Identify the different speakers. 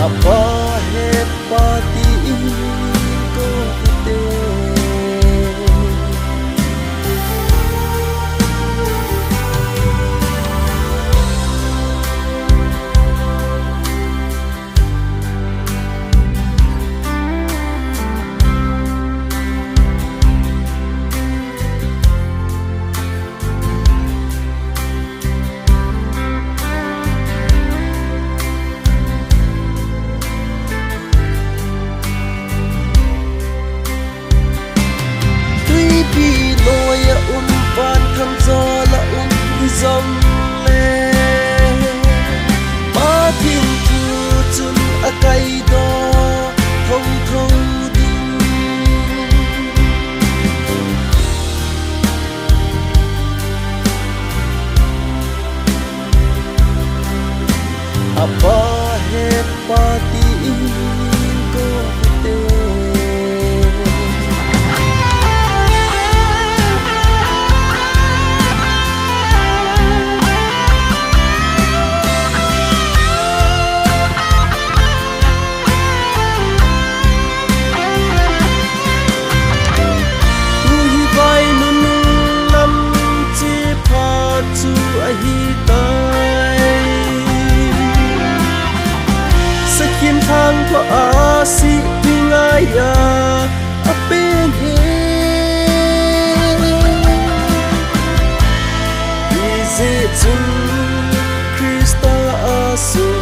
Speaker 1: apa hepati ko te van khăn gió là dòng lệ ba thiên thu chun a cây đó thông thông đi apa hepati ko te kiếm thang của a si tuy ngài a bên he Is it Christa a